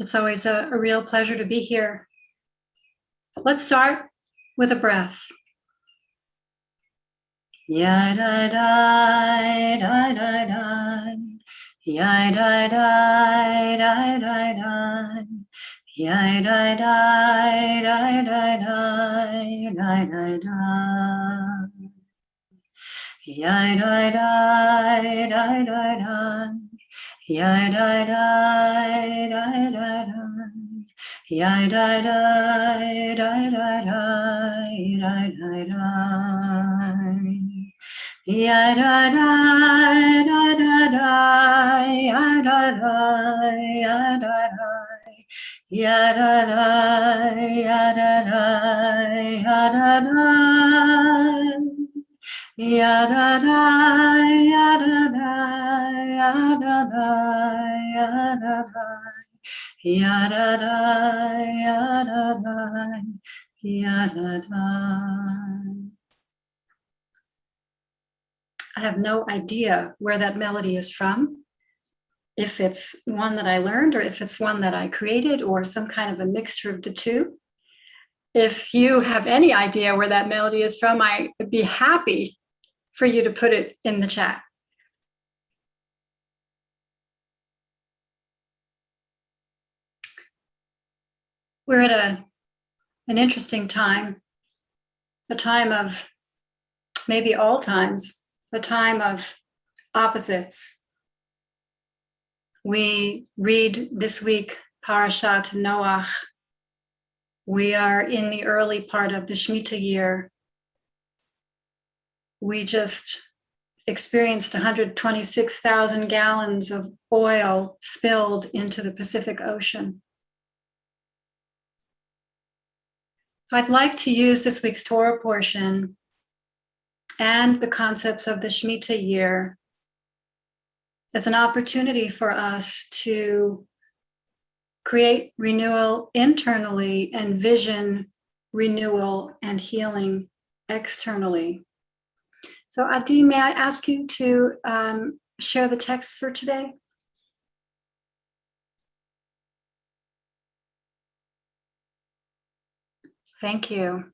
It's always a real pleasure to be here. Let's start with a breath. Ya da da da da da. Ya da da da da da. Ya da da da da da da da. Ya da da da da da. Ya da da da da da. Ya da da da da da da da. Ya da da da da da. Ya da da ya da da. Ya da da ya da da ya da da. Ya da da ya da da ya da da ya da da. Ya da da ya da da ya da da. I have no idea where that melody is from, if it's one that I learned or if it's one that I created or some kind of a mixture of the two. If you have any idea where that melody is from, I would be happy for you to put it in the chat. We're at an interesting time, a time of maybe all times, a time of opposites. We read this week Parashat Noach. We are in the early part of the Shemitah year. We just experienced 126,000 gallons of oil spilled into the Pacific Ocean. So I'd like to use this week's Torah portion and the concepts of the Shemitah year as an opportunity for us to create renewal internally and vision renewal and healing externally. So Adi, may I ask you to share the text for today? Thank you.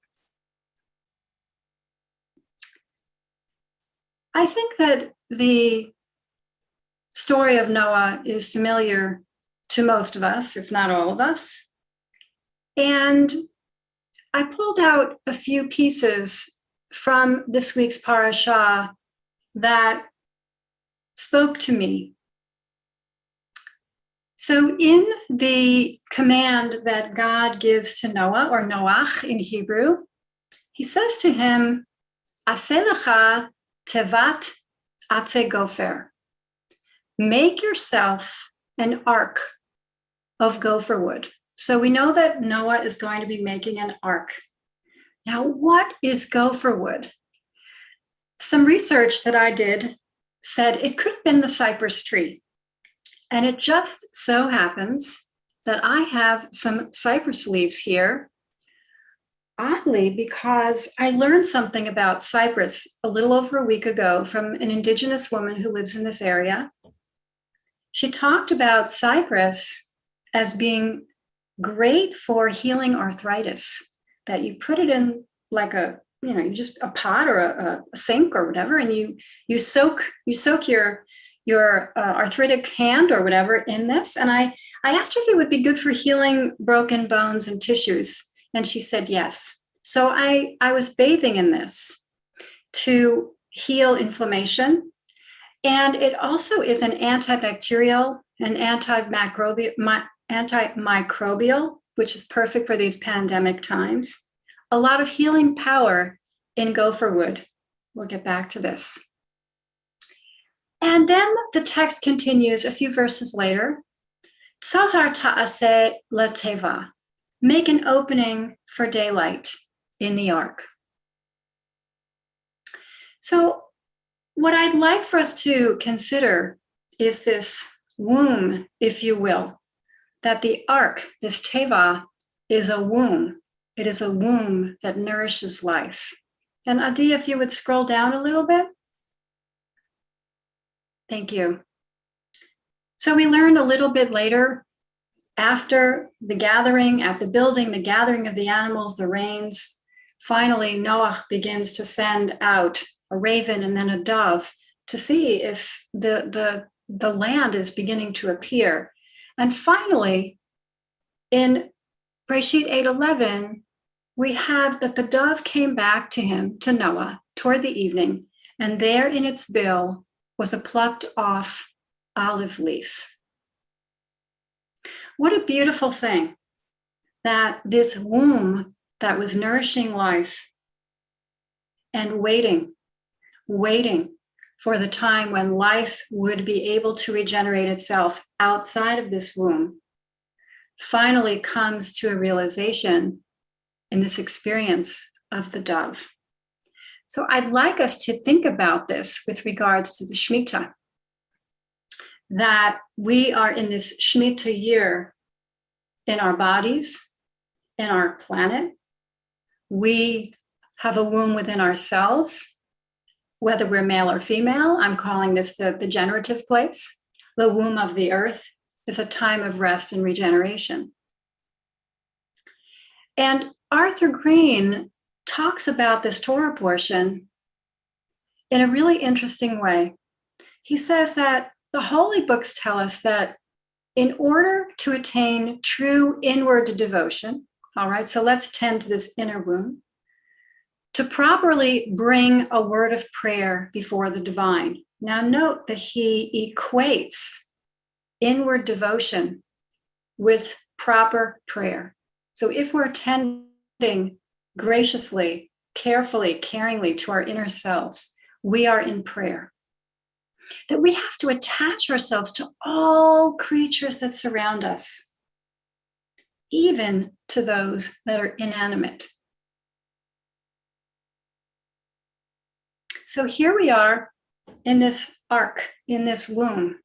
I think that the story of Noah is familiar to most of us, if not all of us. And I pulled out a few pieces from this week's parasha that spoke to me. So in the command that God gives to Noah, or Noach in Hebrew, he says to him, Aseh lecha tevat atze gofer. Make yourself an ark of gopher wood. So we know that Noah is going to be making an ark. Now, what is gopher wood? Some research that I did said it could have been the cypress tree. And it just so happens that I have some cypress leaves here, oddly, because I learned something about cypress a little over a week ago from an indigenous woman who lives in this area. She talked about cypress as being great for healing arthritis, that you put it in like a pot or a sink or whatever, and you soak your arthritic hand or whatever in this. And I asked her if it would be good for healing broken bones and tissues, and she said yes. So I was bathing in this to heal inflammation. And it also is an antibacterial and antimicrobial, which is perfect for these pandemic times. A lot of healing power in gopher wood. We'll get back to this. And then the text continues a few verses later. Tzahar ta'aseh leteva. Make an opening for daylight in the ark. So what I'd like for us to consider is this womb, if you will, that the ark, this teva, is a womb. It is a womb that nourishes life. And Adi, if you would scroll down a little bit. Thank you. So we learned a little bit later, After the gathering, at the building, the gathering of the animals, the rains, finally Noah begins to send out a raven and then a dove to see if the land is beginning to appear. And finally, in Bereshit 8:11, we have that the dove came back to him, to Noah, toward the evening, and there in its bill was a plucked off olive leaf. What a beautiful thing that this womb that was nourishing life and waiting for the time when life would be able to regenerate itself outside of this womb, finally comes to a realization in this experience of the dove. So I'd like us to think about this with regards to the Shemitah, that we are in this Shemitah year in our bodies, in our planet. We have a womb within ourselves, whether we're male or female. I'm calling this the generative place. The womb of the earth is a time of rest and regeneration. And Arthur Green talks about this Torah portion in a really interesting way. He says that the holy books tell us that in order to attain true inward devotion, all right, so let's tend to this inner womb, to properly bring a word of prayer before the divine. Now note that he equates inward devotion with proper prayer. So if we're tending graciously, carefully, caringly to our inner selves, we are in prayer. That we have to attach ourselves to all creatures that surround us, even to those that are inanimate. So here we are in this ark, in this womb,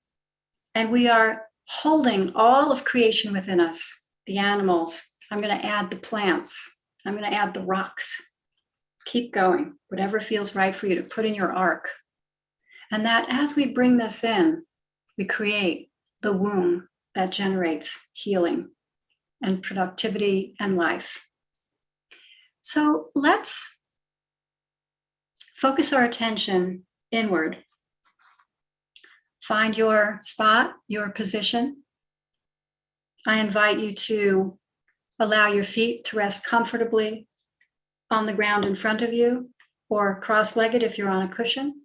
and we are holding all of creation within us, the animals. I'm going to add the plants. I'm going to add the rocks. Keep going, whatever feels right for you to put in your ark. And that as we bring this in, we create the womb that generates healing and productivity and life. So let's focus our attention inward. Find your spot, your position. I invite you to allow your feet to rest comfortably on the ground in front of you, or cross-legged if you're on a cushion,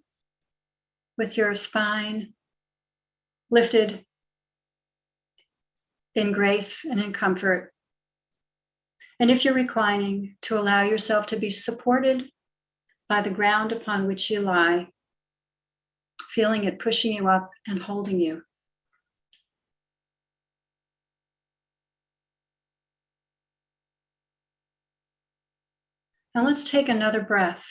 with your spine lifted in grace and in comfort. And if you're reclining, to allow yourself to be supported by the ground upon which you lie, feeling it pushing you up and holding you. Now let's take another breath.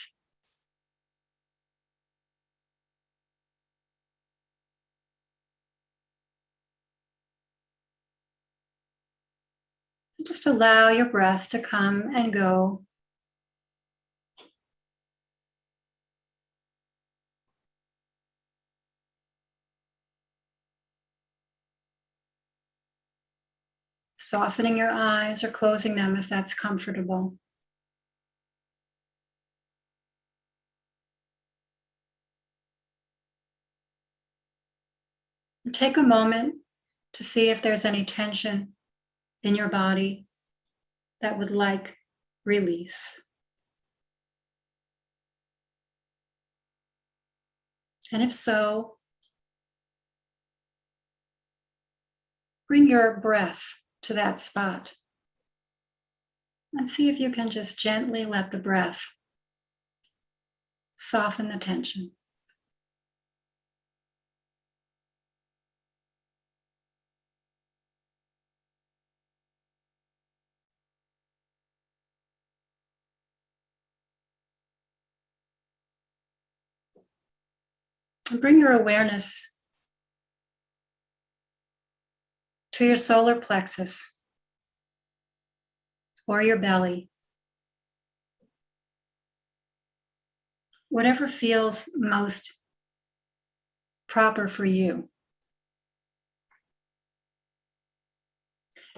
Just allow your breath to come and go. Softening your eyes or closing them if that's comfortable. And take a moment to see if there's any tension in your body that would like release. And if so, bring your breath to that spot and see if you can just gently let the breath soften the tension. And bring your awareness to your solar plexus or your belly. Whatever feels most proper for you.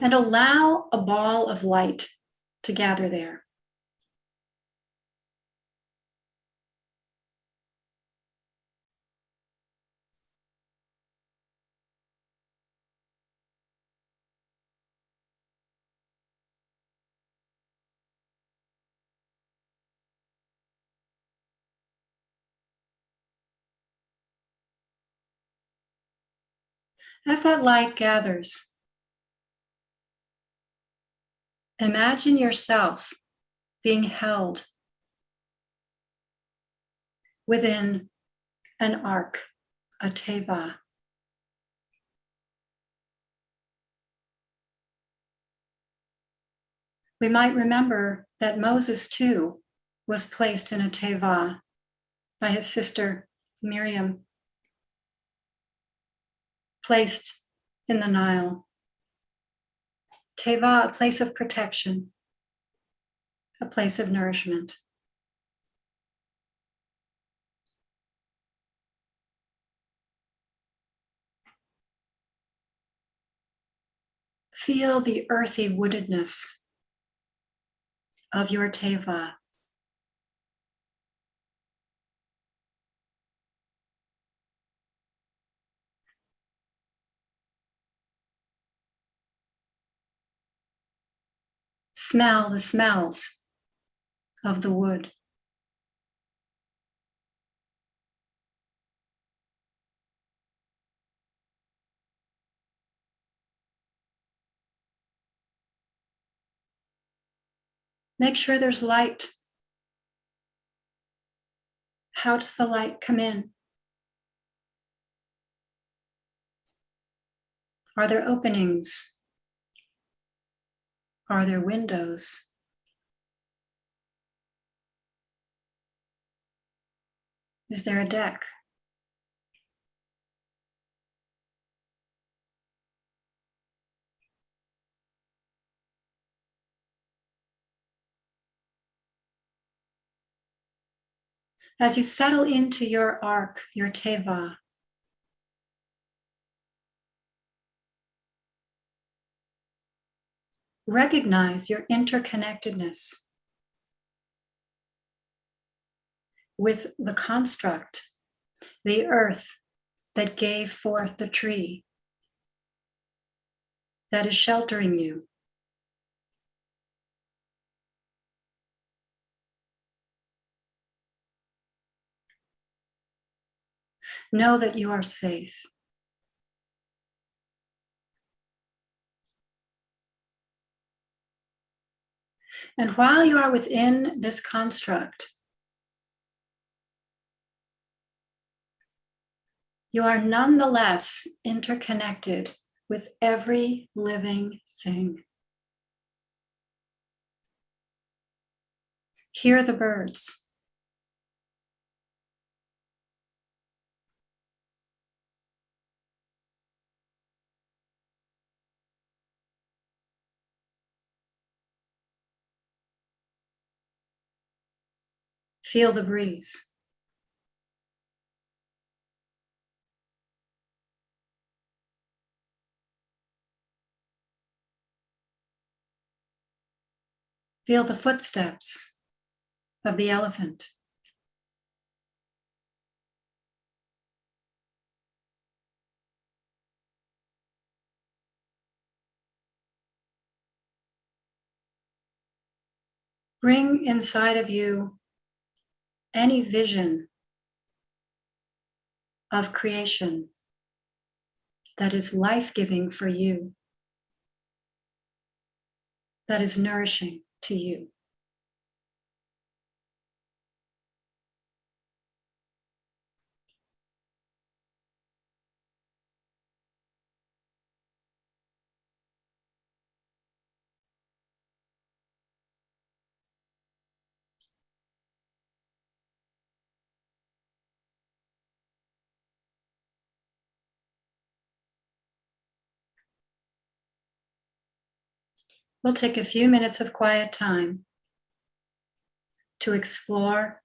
and allow a ball of light to gather there. As that light gathers, imagine yourself being held within an ark, a teva. We might remember that Moses too was placed in a teva by his sister Miriam, placed in the Nile. Teva, a place of protection, a place of nourishment. Feel the earthy woodedness of your teva. Smell the smells of the wood. Make sure there's light. How does the light come in? Are there openings? Are there windows? Is there a deck? As you settle into your ark, your teva, recognize your interconnectedness with the construct, the earth that gave forth the tree that is sheltering you. Know that you are safe. And while you are within this construct, you are nonetheless interconnected with every living thing. Hear the birds. Feel the breeze. Feel the footsteps of the elephant. Bring inside of you any vision of creation that is life-giving for you, that is nourishing to you. We'll take a few minutes of quiet time to explore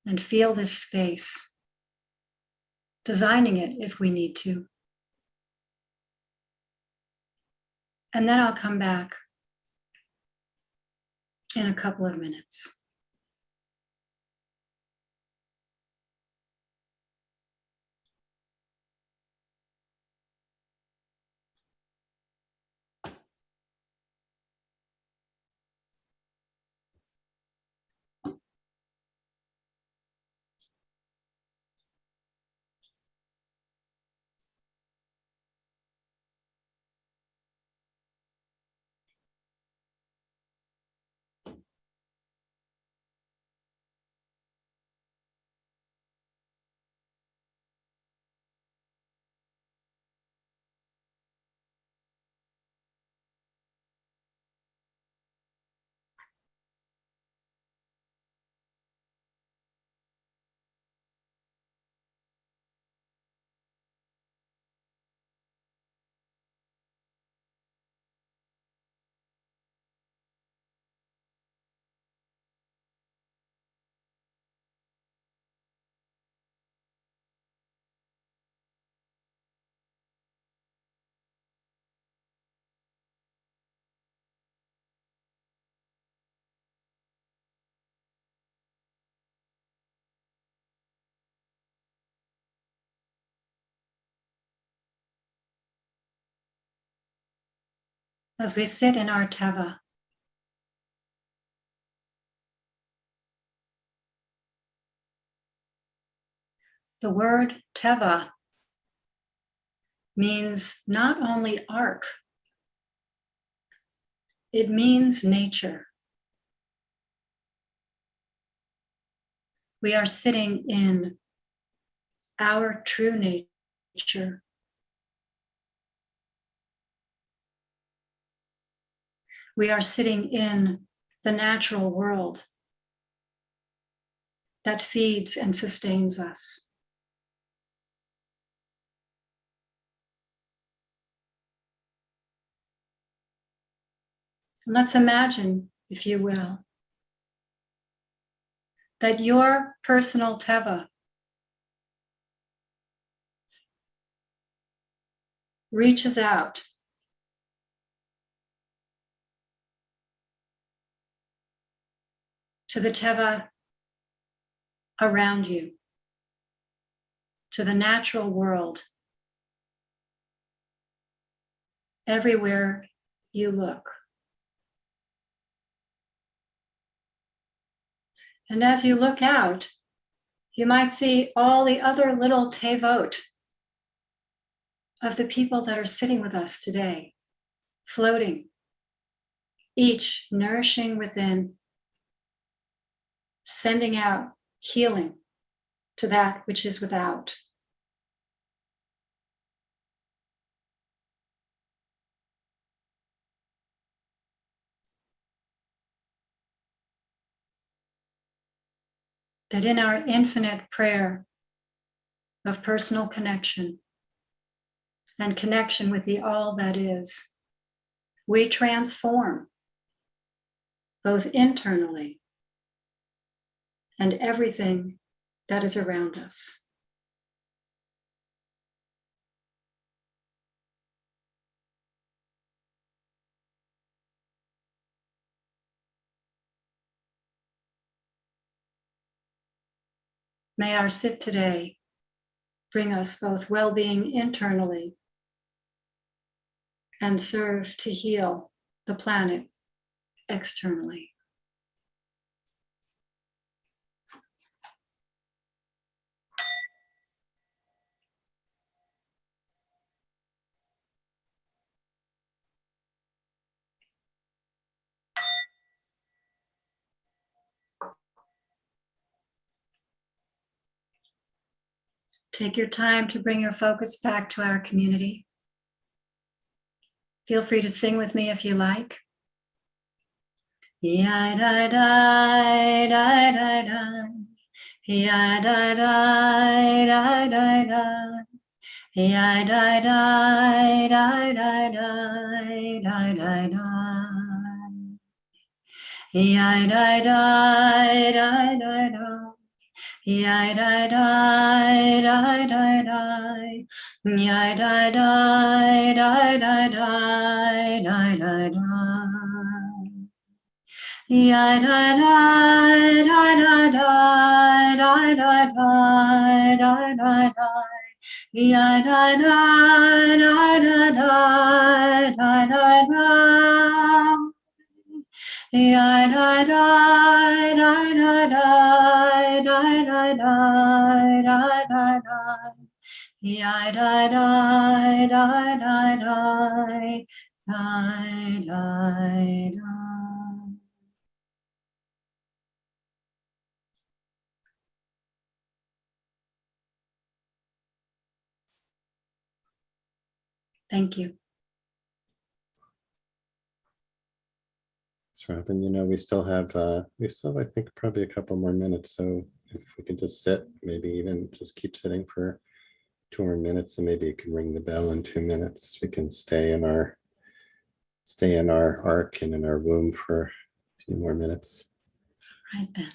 and feel this space, designing it if we need to. And then I'll come back in a couple of minutes. As we sit in our teva, the word teva means not only ark, it means nature. We are sitting in our true nature. We are sitting in the natural world that feeds and sustains us. Let's imagine, if you will, that your personal teva reaches out to the teva around you, to the natural world, everywhere you look. And as you look out, you might see all the other little tevot of the people that are sitting with us today, floating, each nourishing within, sending out healing to that which is without. That in our infinite prayer of personal connection and connection with the all that is, we transform both internally and everything that is around us. May our sit today bring us both well-being internally and serve to heal the planet externally. Take your time to bring your focus back to our community. Feel free to sing with me if you like. Ya da da da da da. Ya da da da da da. Ya da da da da da da da. Ya da da da da da. Yai dai dai dai dai dai. Yai dai dai dai dai dai dai dai dai. Yai dai dai dai dai dai dai dai dai dai dai. Yai dai dai dai dai dai dai dai dai. Yai dai dai dai dai dai dai dai dai dai dai dai. Yai dai dai dai dai dai dai dai dai. Thank you. So, Robin, we still have, I think, probably a couple more minutes. So if we can just sit, maybe even just keep sitting for 2 more minutes, and maybe you can ring the bell in 2 minutes. We can stay in our arc and in our womb for a few more minutes. Right then.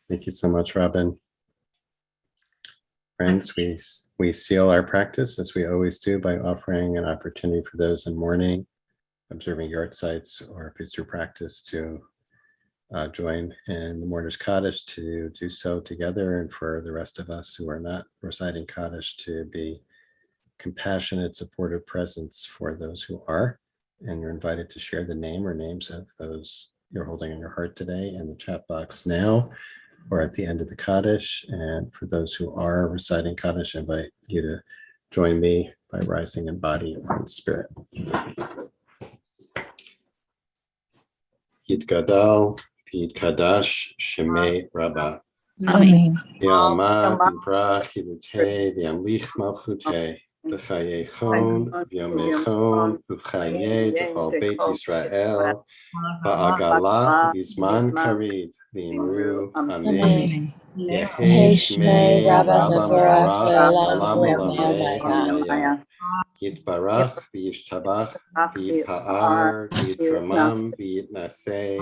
Thank you so much, Robin. Friends, we seal our practice, as we always do, by offering an opportunity for those in mourning, observing yard sites, or if it's your practice to join in the mourner's Kaddish, to do so together, and for the rest of us who are not reciting Kaddish to be compassionate, supportive presence for those who are. And you're invited to share the name or names of those you're holding in your heart today in the chat box now, or at the end of the Kaddish. And for those who are reciting Kaddish, I invite you to join me by rising in body and spirit. Yitgadal, Yitgadash, Shemei Rabbi. Amen. Yamad, Yivrach, Yidute, Yamlich Malchute, B'chaye Chon, V'yomechon, Uvchaye, D'chol Beit Yisrael, Ba'agala, V'zman Kariv, V'imru, Amen. Yehi Shmei Rabba Mevarach, Olam Olameh Hamaya. Yitbarach, V'yishtabach, V'yitpa'ar, V'yitramam, V'yitnaseh,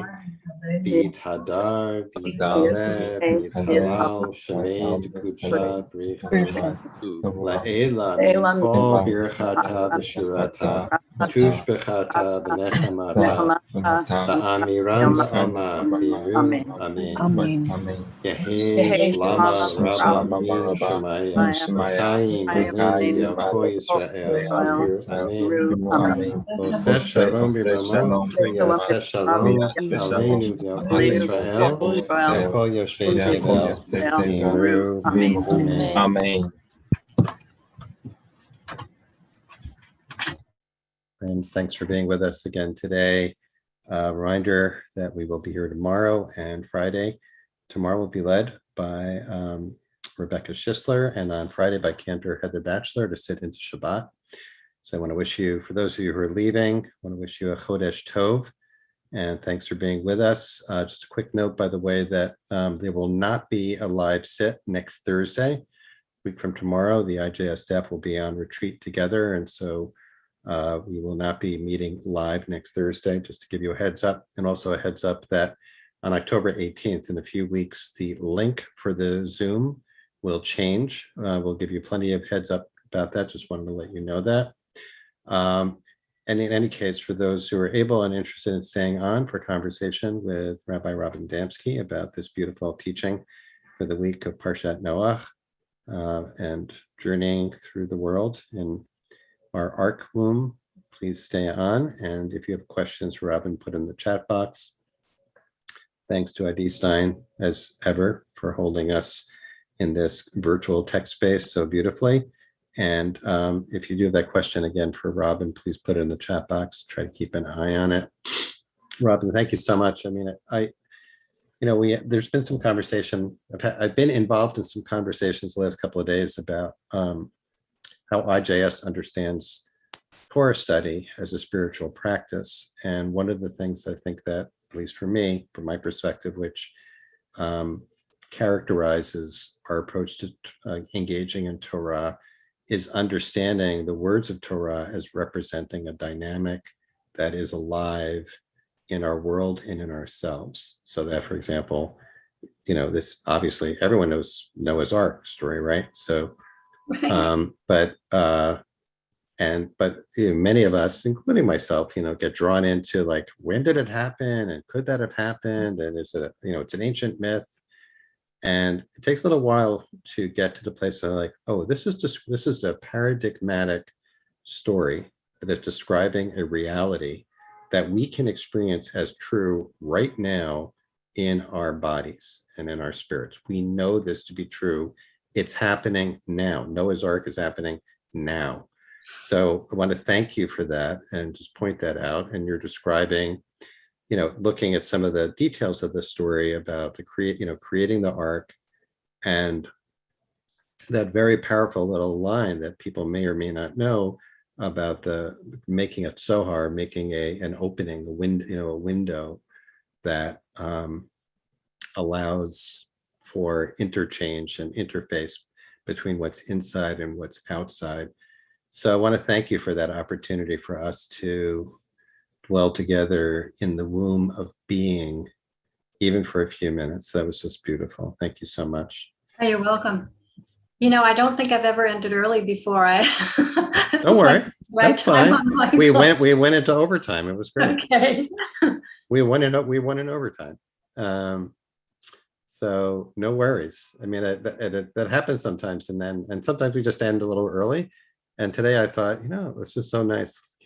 V'yithadar, V'yithaleh, V'yithalal, Shemei D'Kudsha, B'richu, La'ela, Mikol, Birchata, V'shirata, Tushbechata, V'nechamata, Ba'amiram, Ba'alma, B'iru, Amen. Yehi Shlama Rabba Min Shemaya, L'chaim, V'lim, V'yalko Yisrael, B'iru, Amen. Oseh Shalom B'ramot, V'yaseh Shalom Aleinu, V'yalko Yisrael, V'kol Yoshvei Tevel, B'iru, Amen. Amen. Friends, thanks for being with us again today. Reminder that we will be here tomorrow and Friday. Tomorrow will be led by Rebecca Schisler, and on Friday by Cantor Heather Batchelor to sit into Shabbat. So I want to wish you, for those of you who are leaving, I want to wish you a Chodesh Tov, and thanks for being with us. Just a quick note, by the way, that there will not be a live sit next Thursday. A week from tomorrow, the IJS staff will be on retreat together, and so we will not be meeting live next Thursday, just to give you a heads up, and also a heads up that on October 18th, in a few weeks, the link for the Zoom will change. We'll give you plenty of heads up about that. Just wanted to let you know that. And in any case, for those who are able and interested in staying on for conversation with Rabbi Robin Damsky about this beautiful teaching for the week of Parshat Noach and journeying through the world in our ark womb, please stay on. And if you have questions, Robin, put in the chat box. Thanks to Adi Stein, as ever, for holding us in this virtual text space so beautifully. And if you do have that question again for Robin, please put it in the chat box. Try to keep an eye on it. Robin, thank you so much. I mean, there's been some conversation. I've been involved in some conversations the last couple of days about how IJS understands Torah study as a spiritual practice. And one of the things I think that, at least for me, from my perspective, which characterizes our approach to engaging in Torah, is understanding the words of Torah as representing a dynamic that is alive in our world and in ourselves. So that, for example, this obviously everyone knows Noah's Ark story, right? So, Right. but many of us, including myself, get drawn into like, when did it happen, and could that have happened, and is it, it's an ancient myth. And it takes a little while to get to the place where like, oh, this is a paradigmatic story that is describing a reality that we can experience as true right now in our bodies and in our spirits. We know this to be true. It's happening now. Noah's Ark is happening now. So I want to thank you for that and just point that out. And you're describing, looking at some of the details of the story about the creating the ark, and that very powerful little line that people may or may not know about the making a tzohar, making an opening, a window that allows for interchange and interface between what's inside and what's outside. So I want to thank you for that opportunity for us to dwell together in the womb of being, even for a few minutes. That was just beautiful. Thank you so much. Oh, you're welcome. I don't think I've ever ended early before. Don't worry. That's fine. We Clock. went into overtime. It was great. Okay. We won in overtime. So no worries. I mean, that happens sometimes, and sometimes we just end a little early. And today I thought, this is so nice.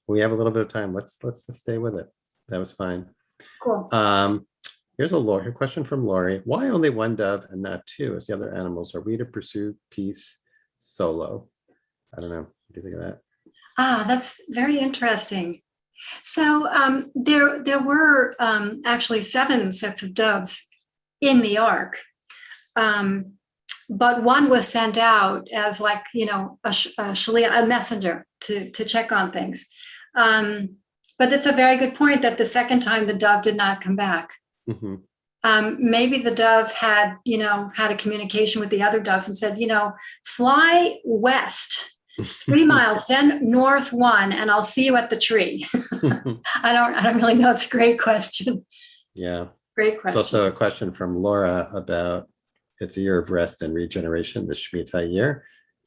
We have a little bit of time. Let's just stay with it. That was fine. Cool. Here's a question from Lori. Why only one dove and not two as the other animals? Are we to pursue peace solo? I don't know. What do you think of that? That's very interesting. So there were actually 7 sets of doves in the ark. But one was sent out as like, a messenger to check on things. But it's a very good point that the second time the dove did not come back. Mm-hmm. Maybe the dove had a communication with the other doves and said, fly west 3 miles, then north 1, and I'll see you at the tree. I don't really know. It's a great question. Yeah. Great question. It's also a question from Laura about, it's a year of rest and regeneration, the Shemitah year.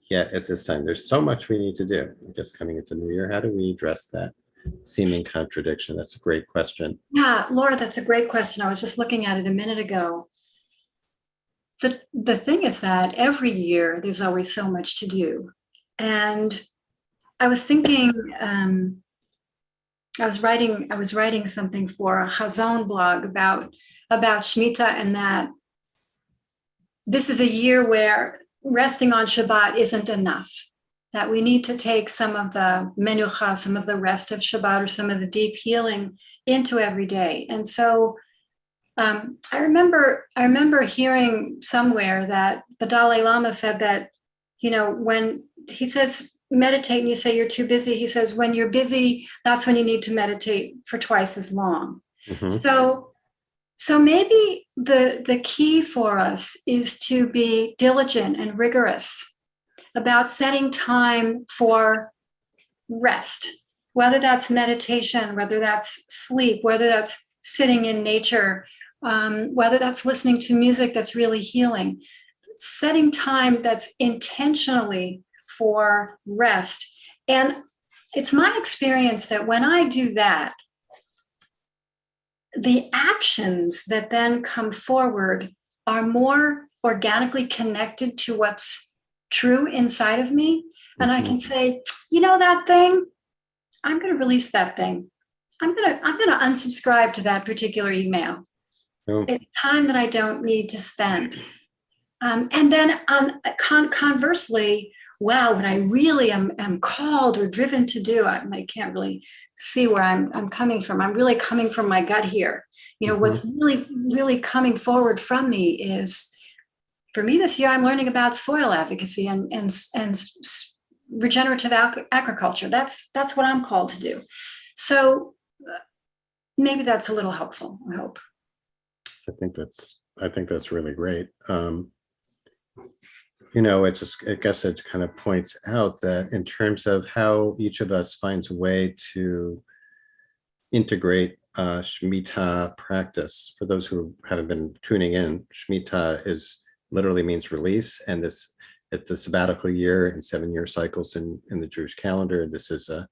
Yet at this time, there's so much we need to do. Just coming into New Year, how do we address that seeming contradiction? That's a great question. Yeah, Laura, that's a great question. I was just looking at it a minute ago. The thing is that every year there's always so much to do. And I was thinking, I was writing something for a Chazon blog about Shemitah, and that this is a year where resting on Shabbat isn't enough. that we need to take some of the menucha, some of the rest of Shabbat, or some of the deep healing into every day. And so I remember hearing somewhere that the Dalai Lama said that, when he says meditate and you say you're too busy, he says when you're busy, that's when you need to meditate for twice as long. So maybe the key for us is to be diligent and rigorous about setting time for rest, whether that's meditation, whether that's sleep, whether that's sitting in nature, whether that's listening to music that's really healing. Setting time that's intentionally for rest. And it's my experience that when I do that, the actions that then come forward are more organically connected to what's true inside of me. And I can say, that thing, I'm going to release that thing. I'm going to unsubscribe to that particular email. Oh. It's time that I don't need to spend. And then conversely, wow, when I really am called or driven to do, I can't really see where I'm coming from. I'm really coming from my gut here. What's really, really coming forward from me is, for me this year, I'm learning about soil advocacy and regenerative agriculture. That's what I'm called to do. So maybe that's a little helpful, I hope. I think that's really great. I guess it kind of points out that in terms of how each of us finds a way to integrate Shemitah practice. For those who haven't been tuning in, Shemitah literally means release, and it's the sabbatical year in 7-year cycles in the Jewish calendar. This is a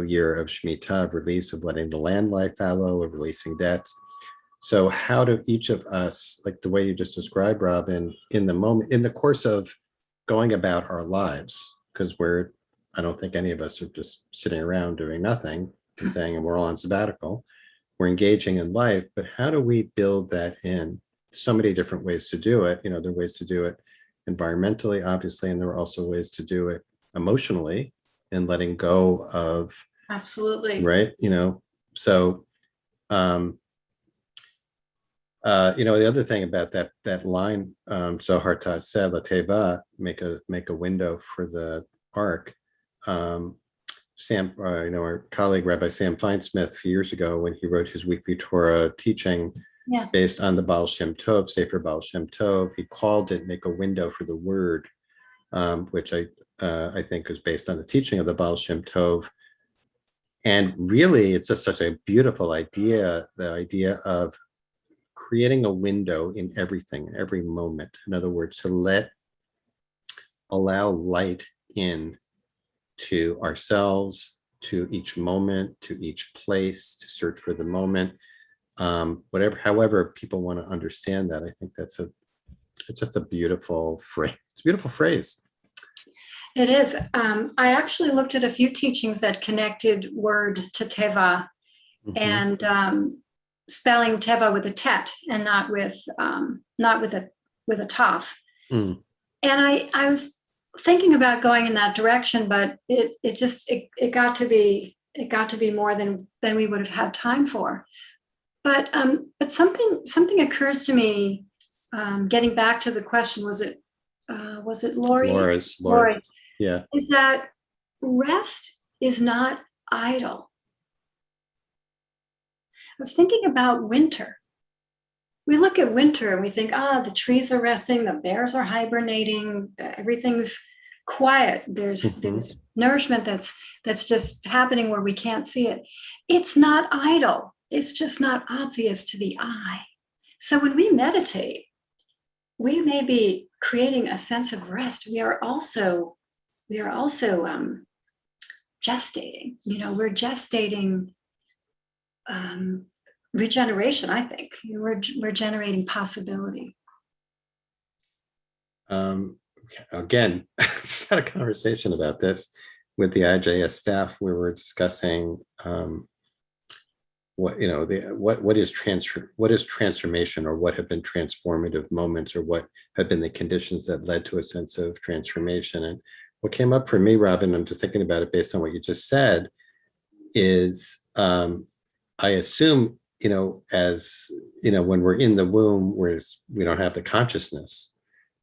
year of Shemitah, of release, of letting the land lie fallow, of releasing debts. So how do each of us, like the way you just described, Robin, in the moment, in the course of going about our lives, because I don't think any of us are just sitting around doing nothing and saying, and we're all on sabbatical, we're engaging in life, but how do we build that in? So many different ways to do it. There are ways to do it environmentally, obviously, and there are also ways to do it emotionally and letting go of. Absolutely. Right. So, the other thing about that line, Zohar Taz said, "Lateva," make a window for the ark. Our colleague Rabbi Sam Feinsmith, a few years ago, when he wrote his weekly Torah teaching based on the Baal Shem Tov, Sefer Baal Shem Tov, he called it "Make a Window for the Word," which I think is based on the teaching of the Baal Shem Tov. And really, it's just such a beautiful idea, the idea of creating a window in everything, every moment. In other words, to allow light in to ourselves, to each moment, to each place, to search for the moment, however people want to understand that. I think it's just a beautiful phrase. It's a beautiful phrase. It is. I actually looked at a few teachings that connected word to teva, and spelling teva with a tet and not with a taf. And I was thinking about going in that direction, but it got to be more than we would have had time for. But something occurs to me, getting back to the question, was it Lori? Lori. Yeah. Is that rest is not idle. I was thinking about winter. We look at winter and we think, the trees are resting, the bears are hibernating, everything's quiet. There's nourishment that's just happening where we can't see it. It's not idle. It's just not obvious to the eye. So when we meditate, we may be creating a sense of rest. We are also gestating. We're gestating regeneration. I think we're generating possibility. Again, just had a conversation about this with the IJS staff. We were discussing what is transformation, or what have been transformative moments, or what have been the conditions that led to a sense of transformation. And what came up for me, Robin, I'm just thinking about it based on what you just said, is I assume, as when we're in the womb, we don't have the consciousness,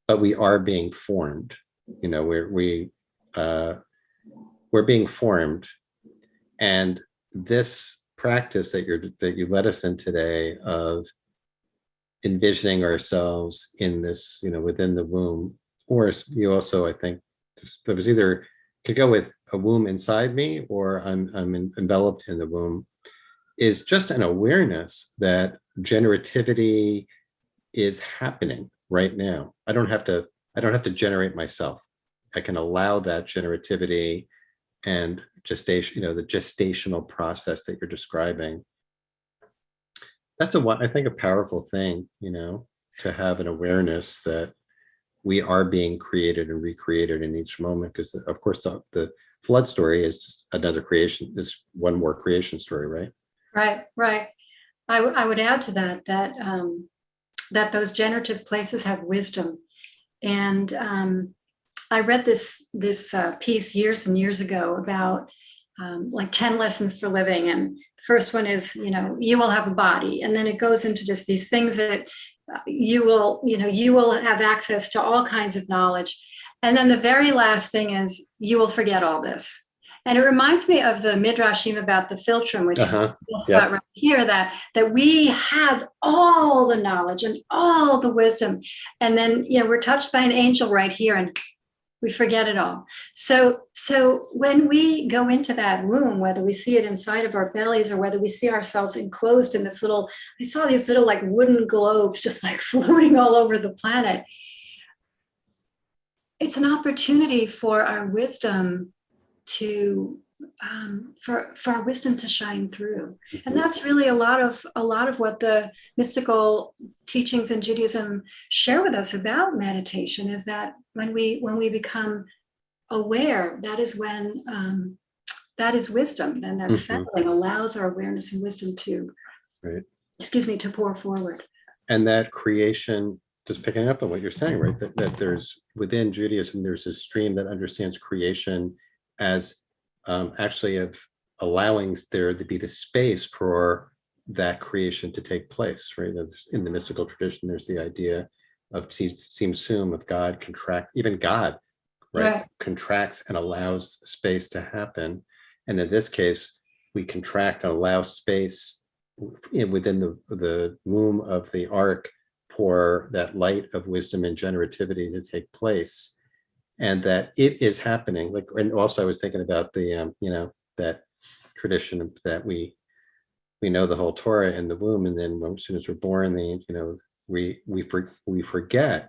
but we are being formed. We're being formed, and this practice that you led us in today of envisioning ourselves in this, within the womb, or you also, I think, there was either could go with a womb inside me, or I'm enveloped in the womb, is just an awareness that generativity is happening right now. I don't have to generate myself. I can allow that generativity and gestation, the gestational process that you're describing. That's I think a powerful thing, to have an awareness that we are being created and recreated in each moment. Because of course the flood story is just another creation, is one more creation story, right? Right. I would add to that those generative places have wisdom. And I read this piece years and years ago about like 10 lessons for living. And the first one is, you will have a body. And then it goes into just these things that you will have access to all kinds of knowledge. And then the very last thing is, you will forget all this. And it reminds me of the Midrashim about the philtrum, which is right here, that we have all the knowledge and all the wisdom. And then, we're touched by an angel right here, and we forget it all. So when we go into that womb, whether we see it inside of our bellies or whether we see ourselves enclosed in this I saw these little like wooden globes just like floating all over the planet. It's an opportunity for our wisdom for our wisdom to shine through. And that's really a lot of what the mystical teachings in Judaism share with us about meditation, is that when we become aware, that is when that is wisdom, and that settling allows our awareness and wisdom to to pour forward. And that creation, just picking up on what you're saying, right, that there's, within Judaism, there's this stream that understands creation as actually of allowing there to be the space for that creation to take place, right? In the mystical tradition, there's the idea of Tzimtzum, of God even God, right, contracts and allows space to happen. And in this case, we contract and allow space within the womb of the ark for that light of wisdom and generativity to take place. And that it is happening. And also I was thinking about the, that tradition that we know the whole Torah in the womb, and then as soon as we're born, we forget.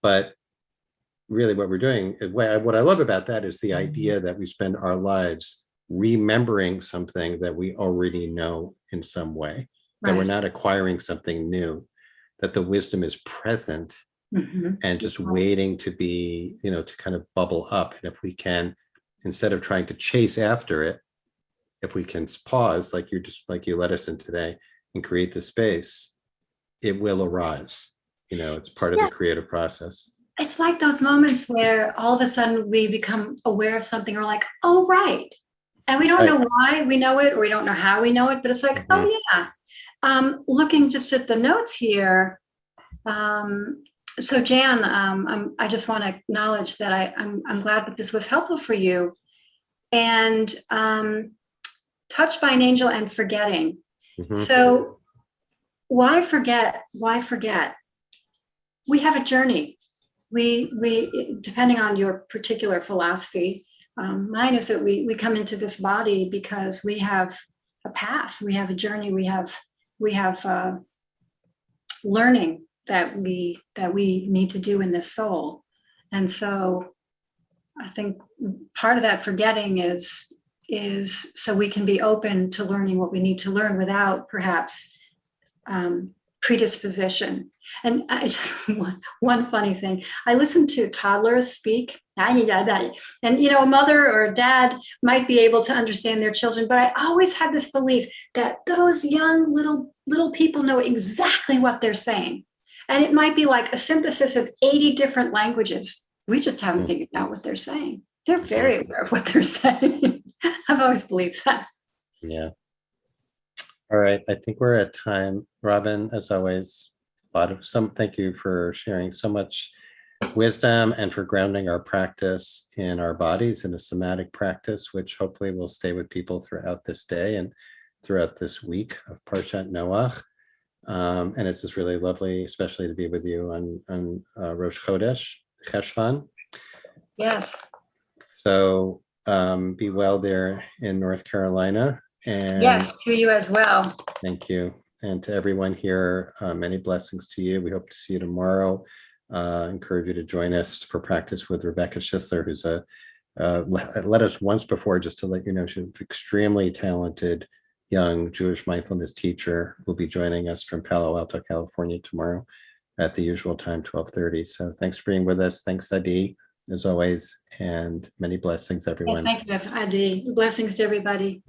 But really what we're doing, what I love about that is the idea that we spend our lives remembering something that we already know in some way, that we're not acquiring something new, that the wisdom is present. And just waiting to be, to kind of bubble up. And if we can, instead of trying to chase after it, if we can pause, like you led us in today, and create the space, it will arise. It's part of the creative process. It's like those moments where all of a sudden we become aware of something, or like, oh, right. And we don't know why we know it, or we don't know how we know it, but it's like, oh yeah. Looking just at the notes here, so Jan, I just want to acknowledge that I'm glad that this was helpful for you. And touched by an angel and forgetting. So why forget? Why forget? We have a journey. We depending on your particular philosophy, mine is that we come into this body because we have a path, we have a journey, we have learning that we need to do in this soul. And so I think part of that forgetting is so we can be open to learning what we need to learn without perhaps predisposition. And one funny thing, I listen to toddlers speak, and a mother or a dad might be able to understand their children, but I always have this belief that those young little people know exactly what they're saying. And it might be like a synthesis of 80 different languages, We just haven't Hmm. figured out what they're saying. They're very aware of what they're saying. I've always believed that. Yeah. All right. I think we're at time. Robin, as always, thank you for sharing so much wisdom and for grounding our practice in our bodies in a somatic practice, which hopefully will stay with people throughout this day and throughout this week of Parshat Noach. And it's just really lovely, especially to be with you on Rosh Chodesh, Cheshvan. Yes. So be well there in North Carolina. And yes, to you as well. Thank you. And to everyone here, many blessings to you. We hope to see you tomorrow. Encourage you to join us for practice with Rebecca Schisler, who's led us once before, just to let you know, she's an extremely talented young Jewish mindfulness teacher who will be joining us from Palo Alto, California tomorrow at the usual time, 12:30. So thanks for being with us. Thanks, Adi, as always, and many blessings, everyone. Yes, thank you, Adi. Blessings to everybody.